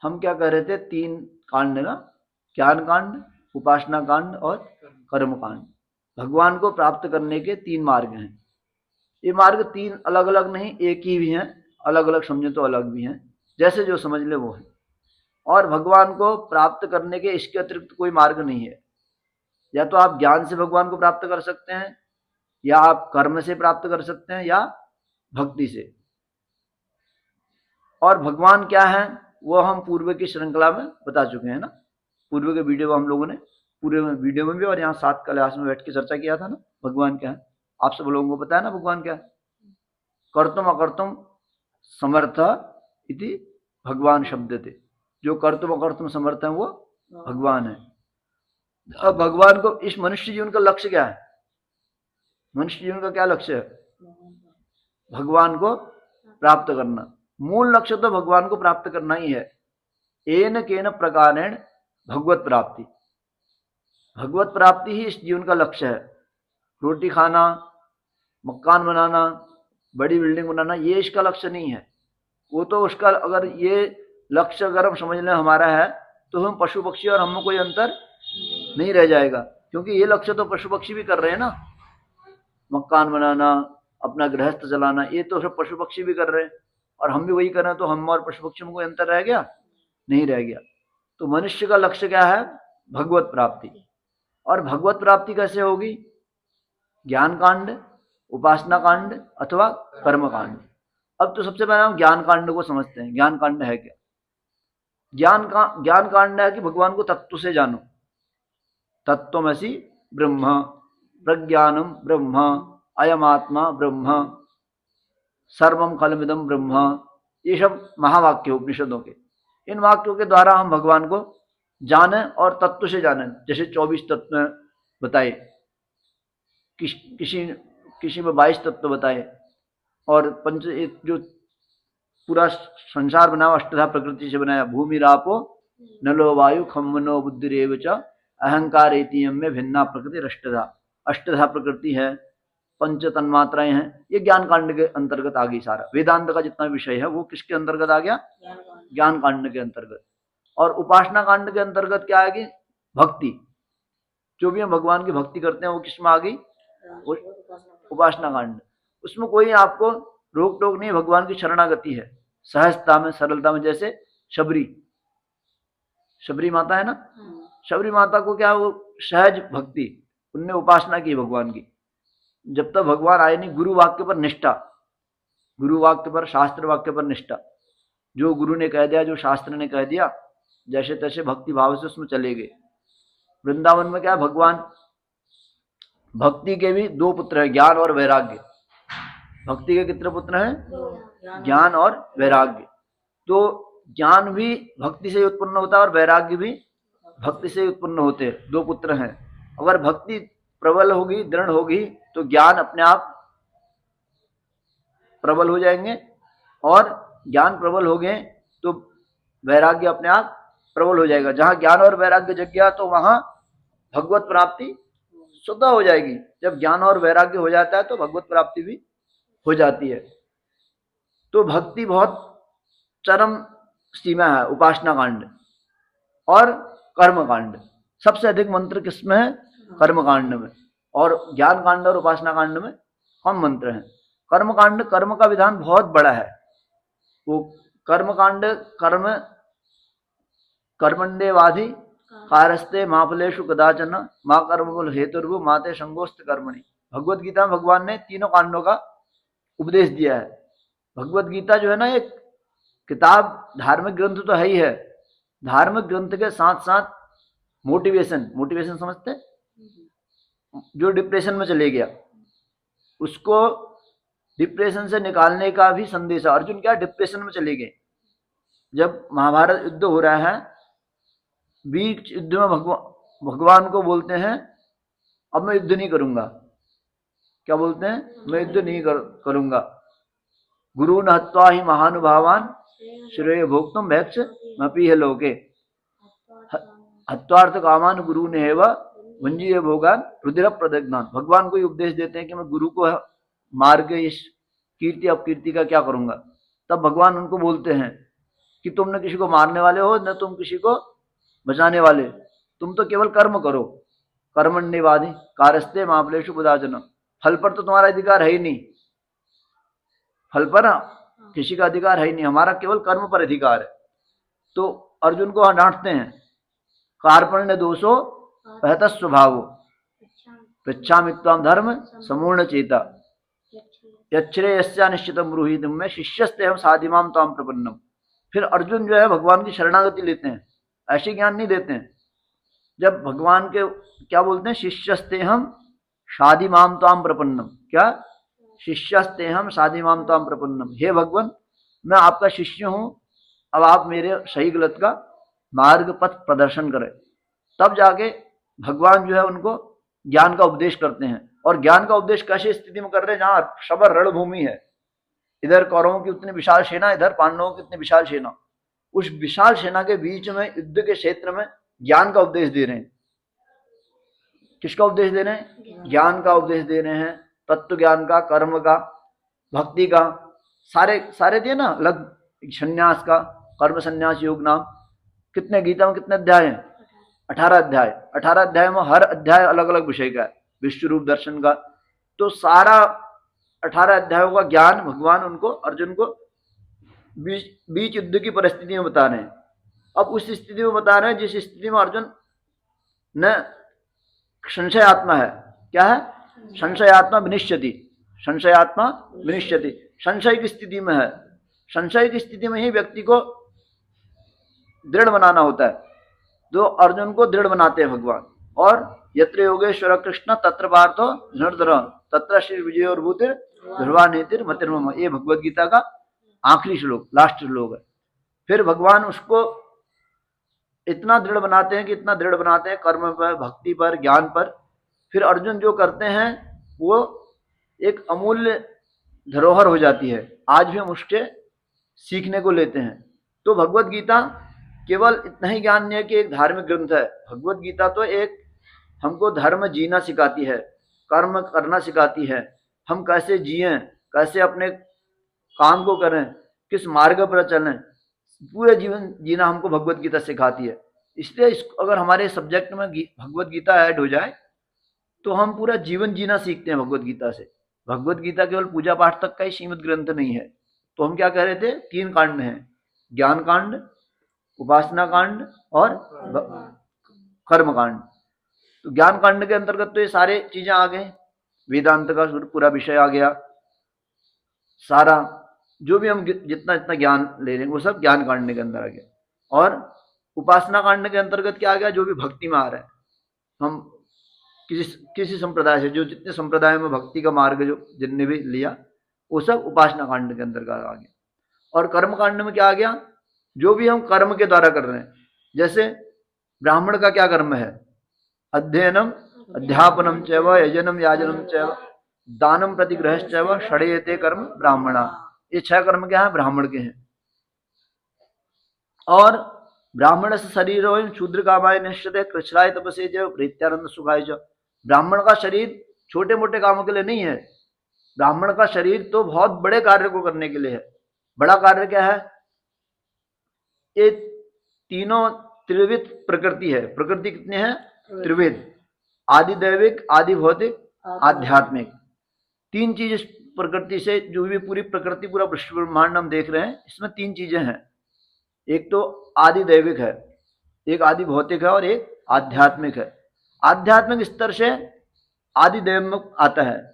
हम क्या कह रहे थे, 3 कांड ना, ज्ञान कांड, उपासना कांड और कर्म कांड। भगवान को प्राप्त करने के 3 मार्ग हैं। ये मार्ग 3 अलग अलग नहीं, एक ही भी हैं, अलग अलग समझे तो अलग भी हैं, जैसे जो समझ ले वो है। और भगवान को प्राप्त करने के इसके अतिरिक्त कोई मार्ग नहीं है। या तो आप ज्ञान से भगवान को प्राप्त कर सकते हैं, या आप कर्म से प्राप्त कर सकते हैं, या भक्ति से। और भगवान क्या है वो हम पूर्व की श्रृंखला में बता चुके हैं ना। पूर्व के वीडियो में हम लोगों ने पूरे वीडियो में भी और यहाँ 7 क्लास में बैठ के चर्चा किया था ना भगवान क्या है। आप सब लोगों को पता है ना भगवान क्या है। कर्तुम अकर्तुम समर्थ इति भगवान शब्द थे। जो कर्तुम अकर्तुम समर्थ है वो भगवान है। अब भगवान को इस मनुष्य जीवन का लक्ष्य क्या है? मनुष्य जीवन का क्या लक्ष्य है? भगवान को प्राप्त करना। मूल लक्ष्य तो भगवान को प्राप्त करना ही है। एन केन प्रकारेण भगवत प्राप्ति। भगवत प्राप्ति ही इस जीवन का लक्ष्य है। रोटी खाना, मकान बनाना, बड़ी बिल्डिंग बनाना, ये इसका लक्ष्य नहीं है। वो तो उसका, अगर ये लक्ष्य अगर हम समझ लें हमारा है तो हम पशु पक्षी और हम में कोई अंतर नहीं रह जाएगा। क्योंकि ये लक्ष्य तो पशु पक्षी भी कर रहे हैं ना। मकान बनाना, अपना गृहस्थ चलाना, ये तो सब पशु पक्षी भी कर रहे हैं और हम भी वही कर रहे हैं। तो हम और पशु पक्षी में कोई अंतर रह गया? नहीं रह गया। तो मनुष्य का लक्ष्य क्या है? भगवत प्राप्ति। और भगवत प्राप्ति कैसे होगी? ज्ञान कांड, उपासना कांड अथवा कर्म कांड। अब तो सबसे पहले हम ज्ञान कांड को समझते हैं। ज्ञान कांड है क्या? ज्ञान कांड है कि भगवान को तत्व से जानो। तत्वमसि ब्रह्म, प्रज्ञानम ब्रह्म, अयम आत्मा ब्रह्म, सर्वम खलमिदम ब्रह्म। ये सब महावाक्य उपनिषदों के। इन वाक्यों के द्वारा हम भगवान को जाने और तत्व से जाने। जैसे 24 तत्व बताए, किसी में 22 तत्व बताए, और पंच जो पूरा संसार बना अष्टधा प्रकृति से बनाया। भूमि रापो नलो वायु खम मनो बुद्धिरेव च अहंकार एतियम में भिन्ना प्रकृति अष्टधा। अष्टधा प्रकृति है, पंच तन्मात्राएं हैं। ये ज्ञान कांड के अंतर्गत आ गई। सारा वेदांत का जितना विषय है वो किसके अंतर्गत आ गया? ज्ञान कांड के अंतर्गत। और उपासना कांड के अंतर्गत क्या आएगी? भक्ति। जो भी हम भगवान की भक्ति करते हैं वो किसमें आ गई? उपासना कांड। उसमें कोई आपको रोक टोक नहीं, भगवान की शरणागति है सहजता में, सरलता में। जैसे शबरी माता है ना, शबरी माता को क्या, वो सहज भक्ति, उनने उपासना की भगवान की। जब तक भगवान आए नहीं, गुरु वाक्य पर निष्ठा, गुरु वाक्य पर, शास्त्र वाक्य पर निष्ठा। जो गुरु ने कह दिया, जो शास्त्र ने कह दिया, जैसे तैसे भक्ति भाव से उसमें चले गए। वृंदावन में क्या, भगवान भक्ति के भी 2 पुत्र हैं, ज्ञान और वैराग्य। भक्ति के कितने पुत्र हैं? ज्ञान और वैराग्य। तो ज्ञान भी भक्ति से उत्पन्न होता है और वैराग्य भी भक्ति से उत्पन्न होते हैं। 2 पुत्र हैं। अगर भक्ति प्रबल होगी, दृढ़ होगी, तो ज्ञान अपने आप प्रबल हो जाएंगे, और ज्ञान प्रबल हो गए तो वैराग्य अपने आप प्रबल हो जाएगा। जहां ज्ञान और वैराग्य जग गया तो वहां भगवत प्राप्ति स्वतः हो जाएगी। जब ज्ञान और वैराग्य हो जाता है तो भगवत प्राप्ति भी हो जाती है। तो भक्ति बहुत चरम सीमा है उपासना कांड। और कर्म कांड सबसे अधिक मंत्र किसमें है? कर्म कांड में। और ज्ञान कांड और उपासना कांड में कम मंत्र हैं। कर्म कांड, कर्म का विधान बहुत बड़ा है। वो कर्म कांड, कर्मण्येवाधि कारस्ते माफलेषु कदाचन माँ कर्मफल हेतुर्भु माते संगोस्त कर्मणि। भगवत गीता में भगवान ने तीनों कांडों का उपदेश दिया है। भगवत गीता जो है ना, एक किताब, धार्मिक ग्रंथ तो है ही है। धार्मिक ग्रंथ के साथ साथ मोटिवेशन समझते? जो डिप्रेशन में चले गया उसको डिप्रेशन से निकालने का भी संदेश है। अर्जुन क्या डिप्रेशन में चले गए। जब महाभारत युद्ध हो रहा है, बीच युद्ध में भगवान को बोलते हैं अब मैं युद्ध नहीं करूंगा। क्या बोलते हैं? मैं युद्ध नहीं करूंगा। गुरु न हत्वा ही महानुभावान श्रेय भोक्तुम भैक्ष मपीह लोके हत्वार्थ कामान गुरु ने हेवा वंजीय भोगान रुधिर प्रदग्नान। भगवान को ही उपदेश देते हैं कि मैं गुरु को मार के इस कीर्ति अपकीर्ति का क्या करूंगा। तब भगवान उनको बोलते हैं कि तुम न किसी को मारने वाले हो न तुम किसी को बचाने वाले, तुम तो केवल कर्म करो। कर्मण्येवादि कारस्ते मां फलेषु कदाचन। फल पर तो तुम्हारा अधिकार है ही नहीं, फल पर किसी का अधिकार है ही नहीं, हमारा केवल कर्म पर अधिकार है। तो अर्जुन को डांटते हैं, कार्पण्य दोषो पहत स्वभावो पृच्छामि त्वां धर्म समूर्ण चेता यच्छ्रेयस्या निश्चितम ब्रूहि में शिष्यस्ते हम साधिमाम त्वां प्रपन्नम। फिर अर्जुन जो है भगवान की शरणागति लेते हैं, ऐसे ज्ञान नहीं देते हैं। जब भगवान के क्या बोलते हैं, शिष्यस्ते हम साधिमाम त्वां प्रपन्नम, क्या शिष्यस्ते हम साधिमाम त्वां प्रपन्नम, हे भगवान मैं आपका शिष्य हूं, अब आप मेरे सही गलत का मार्ग पथ प्रदर्शन करें। तब जाके भगवान जो है उनको ज्ञान का उपदेश करते हैं। और ज्ञान का उपदेश कैसी स्थिति में कर रहे हैं, जहां सबर रणभूमि है, इधर कौरवों की उतनी विशाल सेना, इधर पांडवों की उतनी विशाल सेना, उस विशाल सेना के बीच में युद्ध के क्षेत्र में ज्ञान का उपदेश दे रहे हैं। किसका उपदेश दे रहे हैं, ज्ञान का उपदेश दे रहे हैं, तत्व ज्ञान का, कर्म का, भक्ति का, सारे सारे दिए ना, अलग संन्यास का, कर्म संन्यास योग नाम। कितने गीता में कितने अध्याय हैं, 18 अध्याय। 18 अध्याय में हर अध्याय अलग अलग विषय का है, विश्व रूप दर्शन का। तो सारा 18 अध्यायों का ज्ञान भगवान उनको, अर्जुन को बीच युद्ध की परिस्थिति में बता रहे हैं। अब उस स्थिति में बता रहे हैं जिस स्थिति में अर्जुन न संशयात्मा है, क्या है, संशयात्मा विनिश्यति, संशयात्मा विनिश्यति, संशय की स्थिति में है। संशय की स्थिति में ही व्यक्ति को दृढ़ बनाना होता है, जो अर्जुन को दृढ़ बनाते हैं भगवान। और यत्र योगेश्वर कृष्ण तत्र पार्थो धनुर्धर तत्र श्री विजयोर्भूतिर ध्रुवानीतिर मतिर्मम, ये भगवद गीता का आखिरी श्लोक, लास्ट श्लोक है। फिर भगवान उसको इतना दृढ़ बनाते हैं कि इतना दृढ़ बनाते हैं कर्म पर, भक्ति पर, ज्ञान पर। फिर अर्जुन जो करते हैं वो एक अमूल्य धरोहर हो जाती है, आज भी हम उसके सीखने को लेते हैं। तो भगवद गीता केवल इतना ही ज्ञान नहीं है कि एक धार्मिक ग्रंथ है, भगवद गीता तो एक हमको धर्म जीना सिखाती है, कर्म करना सिखाती है, हम कैसे जिएं, कैसे अपने काम को करें, किस मार्ग पर चलें, पूरे जीवन जीना हमको भगवद गीता सिखाती है। इसलिए अगर हमारे सब्जेक्ट में भगवद गीता ऐड हो जाए तो हम पूरा जीवन जीना सीखते हैं भगवद गीता से। भगवद गीता केवल पूजा पाठ तक का ही सीमित ग्रंथ नहीं है। तो हम क्या कह रहे थे, 3 कांड हैं, ज्ञान कांड, उपासना कांड और कर्म कांड। तो ज्ञान कांड के अंतर्गत तो ये सारे चीजें आ गए, वेदांत का पूरा विषय आ गया, सारा जो भी हम जितना जितना ज्ञान ले रहे हैं वो सब ज्ञान कांड के अंदर आ गया। और उपासना कांड के अंतर्गत क्या आ गया, जो भी भक्ति में आ रहा है, हम किसी संप्रदाय से, जो जितने संप्रदाय में भक्ति का मार्ग जो जिनने भी लिया वो सब उपासना कांड के अंतर्गत आ गया। और कर्म कांड में क्या आ गया, जो भी हम कर्म के द्वारा कर रहे हैं। जैसे ब्राह्मण का क्या कर्म है, अध्ययनम अध्यापनम चैव यजनम याजनम चैव दानम प्रतिग्रहश्चैव षडयते कर्म ब्राह्मणा। ये 6 कर्म क्या है, ब्राह्मण के हैं। और ब्राह्मण से शरीर शूद्र कामाय निश्चित कृच्छ्राय तपसे च प्रीत्यानंद सुखाय च। ब्राह्मण का शरीर छोटे मोटे कामों के लिए नहीं है, ब्राह्मण का शरीर तो बहुत बड़े कार्य को करने के लिए है। बड़ा कार्य क्या है, ये तीनों त्रिविध प्रकृति है। प्रकृति कितने हैं, त्रिविध, आदि दैविक, आदि भौतिक, आध्यात्मिक। 3 चीज इस प्रकृति से, जो भी पूरी प्रकृति, पूरा विश्व ब्रह्मांड हम देख रहे हैं, इसमें 3 चीजें हैं। एक तो आदि दैविक है, एक आदि भौतिक है और एक आध्यात्मिक है। आध्यात्मिक स्तर से आदि दैव में आता है,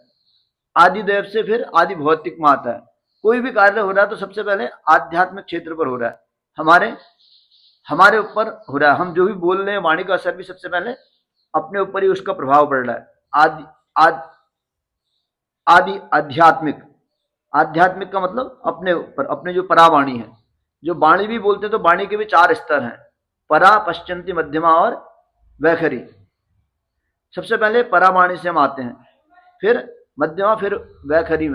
आदि दैव से फिर आदि भौतिक में आता है। कोई भी कार्य हो रहा है तो सबसे पहले आध्यात्मिक क्षेत्र पर हो रहा है, हमारे ऊपर हो रहा है। हम जो भी बोल रहे हैं, वाणी का असर भी सबसे पहले अपने ऊपर ही उसका प्रभाव पड़ रहा है। आदि आध्यात्मिक, आध्यात्मिक का मतलब अपने ऊपर, अपने जो परावाणी है। जो वाणी भी बोलते हैं तो वाणी के भी 4 स्तर हैं, परा, पश्चंती, मध्यमा और वैखरी। सबसे पहले परावाणी से हम आते हैं, फिर मध्यमा, फिर वैखरी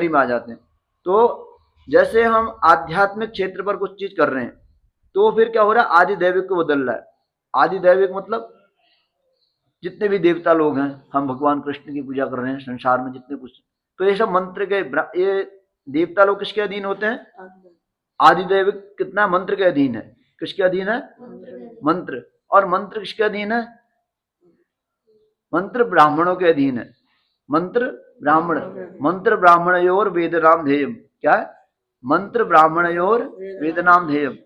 में आ जाते हैं। तो जैसे हम आध्यात्मिक क्षेत्र पर कुछ चीज कर रहे हैं तो फिर क्या हो रहा है, आदि दैविक को बदल रहा है। आदि दैविक मतलब जितने भी देवता लोग हैं, हम भगवान कृष्ण की पूजा कर रहे हैं, संसार में जितने कुछ, तो ये सब मंत्र के, ये देवता लोग किसके अधीन होते हैं, आदिदेव कितना मंत्र के अधीन है, किसके अधीन है? मंत्र। और मंत्र किसके अधीन है? मंत्र ब्राह्मणों के अधीन है। मंत्र ब्राह्मण, मंत्र ब्राह्मणयोर वेदनाम ध्येयम। क्या है? मंत्र ब्राह्मणयोर वेदनाम ध्येयम।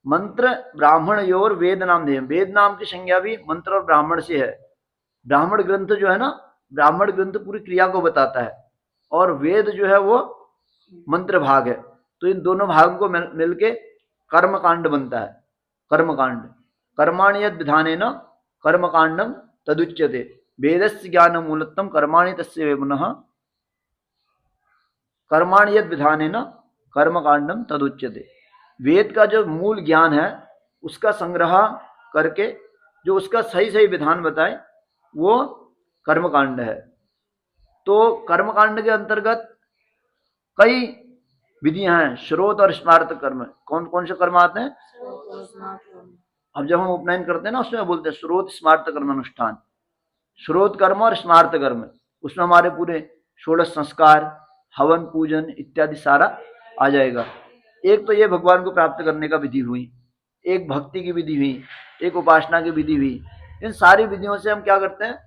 मंत्र ब्राह्मणयोर वेद नाम ध्येयम। वेद नाम की संज्ञा भी मंत्र और ब्राह्मण से है। ब्राह्मण ग्रंथ जो है ना, ब्राह्मण ग्रंथ पूरी क्रिया को बताता है, और वेद जो है वो मंत्र भाग है। तो इन दोनों भागों को मिलके कर्म कांड बनता है। कर्म कांड, कर्माणि यद विधानेन कर्म कांडम तदुच्यते। वेदस्य ज्ञान मूलतम कर्माणि तस्य वेमनः। कर्माणि यद विधानेन कर्म कांडम तदुच्यते। वेद का जो मूल ज्ञान है उसका संग्रह करके जो उसका सही सही विधान बताए वो कर्मकांड है। तो कर्मकांड के अंतर्गत कई विधियां हैं, श्रोत और स्मार्त कर्म। कौन कौन से कर्म आते हैं? अब जब हम उपनयन करते हैं ना, उसमें बोलते हैं श्रोत स्मार्त कर्म अनुष्ठान। श्रोत कर्म और स्मार्त कर्म, उसमें हमारे पूरे षोडश संस्कार, हवन, पूजन इत्यादि सारा आ जाएगा। एक तो ये भगवान को प्राप्त करने का विधि हुई, एक भक्ति की विधि हुई, एक उपासना की विधि हुई। इन सारी विधियों से हम क्या करते हैं?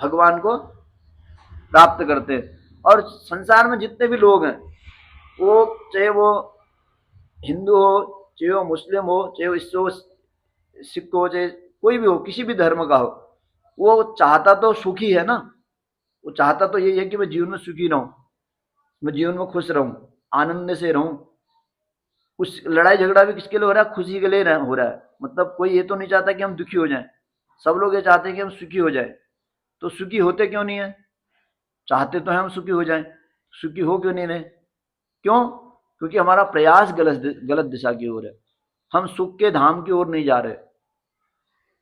भगवान को प्राप्त करते हैं। और संसार में जितने भी लोग हैं, वो चाहे वो हिंदू हो, चाहे वो मुस्लिम हो, चाहे वो सिख हो, चाहे कोई भी हो, किसी भी धर्म का हो, वो चाहता तो सुखी है ना। वो चाहता तो यही है कि मैं जीवन में सुखी रहूं, मैं जीवन में खुश रहूं, आनंद से रहूं। उस लड़ाई झगड़ा भी किसके लिए हो रहा है? खुशी के लिए हो रहा है। मतलब कोई ये तो नहीं चाहता कि हम दुखी हो जाएं, सब लोग ये चाहते हैं कि हम सुखी हो जाएं। तो सुखी होते क्यों नहीं है? चाहते तो हैं हम सुखी हो जाएं, सुखी हो क्यों नहीं रहे? क्यों? क्योंकि हमारा प्रयास गलत दिशा की ओर है। हम सुख के धाम की ओर नहीं जा रहे।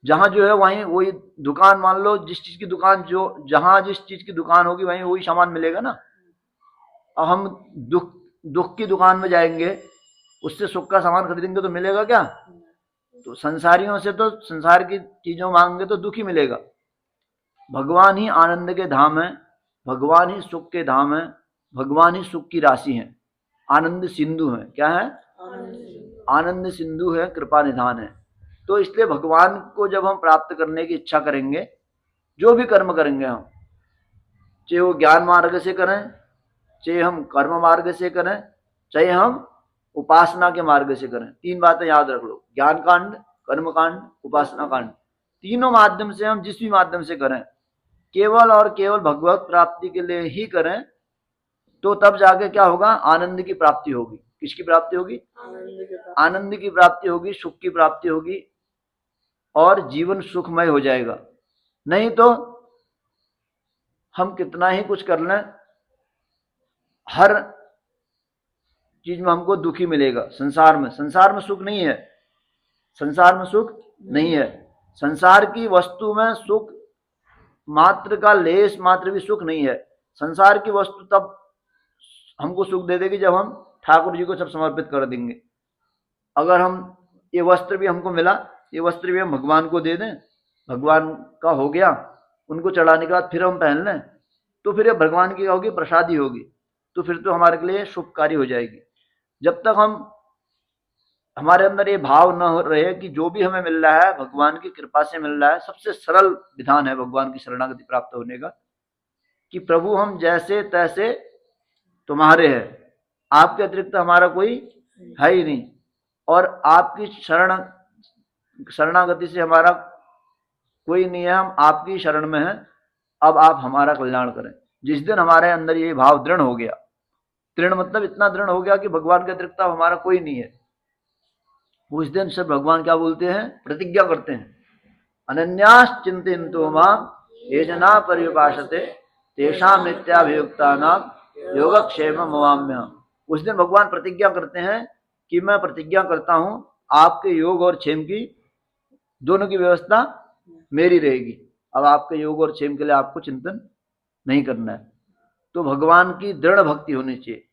जहां जो है वहीं वही दुकान, मान लो जिस चीज की दुकान, जो जहां जिस चीज की दुकान होगी वहीं वही सामान मिलेगा ना। अब हम दुख की दुकान में जाएंगे, उससे सुख का सामान खरीदेंगे तो मिलेगा क्या? तो संसारियों से तो संसार की चीजों मांगेंगे तो दुख ही मिलेगा। भगवान ही आनंद के धाम है, भगवान ही सुख के धाम है, भगवान ही सुख की राशि है, आनंद सिंधु है। क्या है? आनंद सिंधु है, कृपा निधान है। तो इसलिए भगवान को जब हम प्राप्त करने की इच्छा करेंगे, जो भी कर्म करेंगे हम, चाहे वो ज्ञान मार्ग से करें, चाहे हम कर्म मार्ग से करें, चाहे हम उपासना के मार्ग से करें, तीन बातें याद रख लो, ज्ञान कांड, कर्म कांड, उपासना कांड। तीनों माध्यम से हम जिस भी माध्यम से करें, केवल और केवल भगवत प्राप्ति के लिए ही करें, तो तब जाके क्या होगा? आनंद की प्राप्ति होगी। किसकी प्राप्ति होगी? आनंद की प्राप्ति होगी, सुख की प्राप्ति होगी, और जीवन सुखमय हो जाएगा। नहीं तो हम कितना ही कुछ कर लें, हर चीज में हमको दुखी मिलेगा। संसार में सुख नहीं है, संसार में सुख नहीं है। संसार की वस्तु में सुख मात्र का लेस मात्र भी सुख नहीं है। संसार की वस्तु तब हमको सुख दे देगी जब हम ठाकुर जी को सब समर्पित कर देंगे। अगर हम ये वस्त्र भी हमको मिला, ये वस्त्र भी हम भगवान को दे दें, भगवान का हो गया, उनको चढ़ाने के बाद फिर हम पहन लें, तो फिर ये भगवान की होगी, प्रसादी होगी, तो फिर तो हमारे लिए शुभकारी हो जाएगी। जब तक हमारे अंदर ये भाव न रहे कि जो भी हमें मिल रहा है भगवान की कृपा से मिल रहा है, सबसे सरल विधान है भगवान की शरणागति प्राप्त होने का, कि प्रभु हम जैसे तैसे तुम्हारे हैं, आपके अतिरिक्त हमारा कोई है ही नहीं, और आपकी शरणागति से हमारा कोई नहीं है, हम आपकी शरण में हैं, अब आप हमारा कल्याण करें। जिस दिन हमारे अंदर ये भाव दृढ़ हो गया, दृढ़ मतलब इतना दृढ़ हो गया कि भगवान के अतिरिक्त हमारा कोई नहीं है, उस दिन से भगवान क्या बोलते हैं? प्रतिज्ञा करते हैं, अनन्यास चिंतयन्तो माम ये जना पर्युपासते तेषां नित्याभियुक्तानां योगक्षेमम् अवाम्यहम्। उस दिन भगवान प्रतिज्ञा करते हैं कि मैं प्रतिज्ञा करता हूं आपके योग और क्षेम की दोनों की व्यवस्था मेरी रहेगी। अब आपके योग और क्षेम के लिए आपको चिंतन नहीं करना है। तो भगवान की दृढ़ भक्ति होनी चाहिए।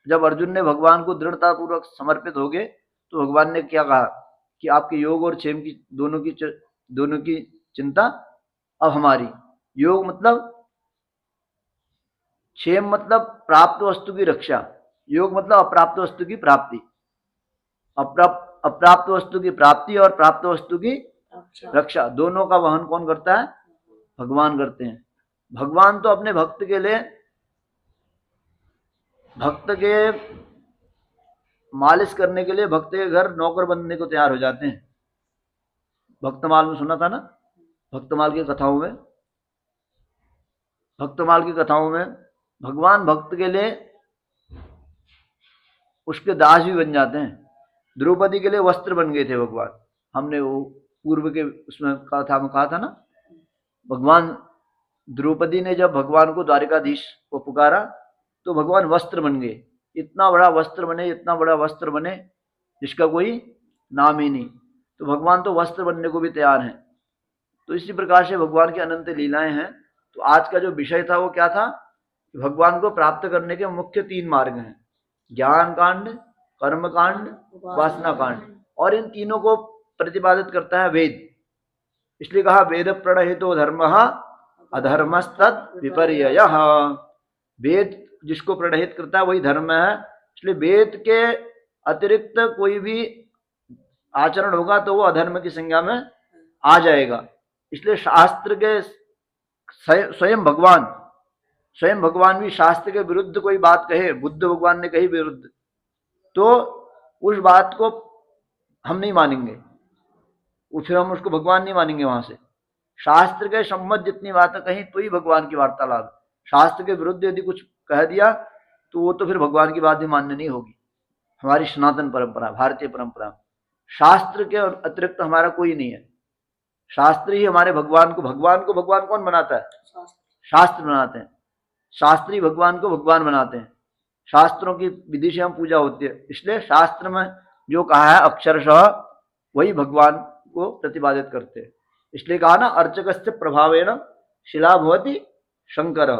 जब अर्जुन ने भगवान को दृढ़ता पूर्वक समर्पित हो गए, तो भगवान ने क्या कहा कि आपके योग और क्षेम की दोनों की चिंता अब हमारी। योग मतलब, क्षेम मतलब प्राप्त वस्तु की रक्षा, योग मतलब अप्राप्त वस्तु की प्राप्ति, अप्राप्त वस्तु की प्राप्ति और प्राप्त वस्तु की रक्षा, दोनों का वहन कौन करता है? भगवान करते हैं। भगवान तो अपने भक्त के लिए, भक्त के मालिश करने के लिए भक्त के घर नौकर बनने को तैयार हो जाते हैं। भक्तमाल में सुना था ना, भक्तमाल की कथाओं में, भक्तमाल की कथाओं में भगवान भक्त के लिए उसके दास भी बन जाते हैं। द्रौपदी के लिए वस्त्र बन गए थे भगवान, हमने वो पूर्व के उसमें कथा में कहा था ना। भगवान द्रौपदी ने जब भगवान को द्वारिकाधीश को पुकारा तो भगवान वस्त्र बन गए। इतना बड़ा वस्त्र बने, इतना बड़ा वस्त्र बने जिसका कोई नाम ही नहीं। तो भगवान तो वस्त्र बनने को भी तैयार हैं। तो इसी प्रकार से भगवान की अनंत लीलाएं हैं। तो आज का जो विषय था वो क्या था? भगवान को प्राप्त करने के मुख्य 3 मार्ग हैं, ज्ञान कांड, कर्म कांड, उपासना कांड, और इन तीनों को प्रतिपादित करता है वेद। इसलिए कहा वेद प्रणहितो धर्मः अधर्मस्तद विपर्ययः। वेद जिसको प्रणहित करता है वही धर्म है। इसलिए वेद के अतिरिक्त कोई भी आचरण होगा तो वो अधर्म की संज्ञा में आ जाएगा। इसलिए शास्त्र के स्वयं भगवान भी शास्त्र के विरुद्ध कोई बात कहे, बुद्ध भगवान ने कही विरुद्ध, तो उस बात को हम नहीं मानेंगे, फिर हम उसको भगवान नहीं मानेंगे। वहां से शास्त्र के सम्मत जितनी बातें कही तो ही भगवान की वार्तालाप। शास्त्र के विरुद्ध यदि कुछ कह दिया तो वो तो फिर भगवान की बात भी मान्य नहीं होगी। हमारी सनातन परंपरा, भारतीय परंपरा, शास्त्र के अतिरिक्त हमारा कोई नहीं है। शास्त्र ही हमारे भगवान को भगवान कौन बनाता है? शास्त्र बनाते हैं। शास्त्री भगवान को भगवान बनाते हैं। शास्त्रों की विधि से हम पूजा होती है। इसलिए शास्त्र में जो कहा है अक्षरशः वही भगवान को प्रतिपादित करते हैं। इसलिए कहा ना, अर्चकस्य प्रभावेन शिला भवति शंकर।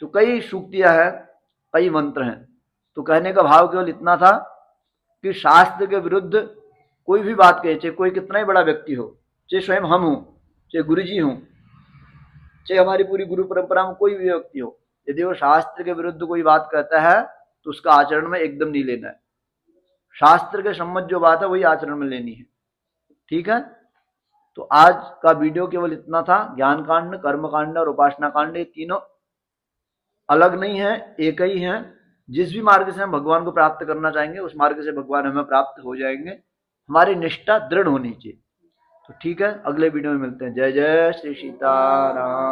तो कई सूक्तियां हैं, कई मंत्र हैं। तो कहने का भाव केवल इतना था कि शास्त्र के विरुद्ध कोई भी बात कहे, चाहे कोई कितना ही बड़ा व्यक्ति हो, चाहे स्वयं हम हो, चाहे गुरु जी हो, चाहे हमारी पूरी गुरु परंपरा में कोई भी व्यक्ति हो, यदि वो शास्त्र के विरुद्ध कोई बात कहता है तो उसका आचरण में एकदम नहीं लेना है। शास्त्र के सम्मत जो बात है वही आचरण में लेनी है। ठीक है? तो आज का वीडियो केवल इतना था। ज्ञान कांड, कर्म कांड और उपासना कांड, ये तीनों अलग नहीं है, एक ही है। जिस भी मार्ग से हम भगवान को प्राप्त करना चाहेंगे उस मार्ग से भगवान हमें प्राप्त हो जाएंगे। हमारी निष्ठा दृढ़ होनी चाहिए। तो ठीक है, अगले वीडियो में मिलते हैं। जय जय श्री सीताराम।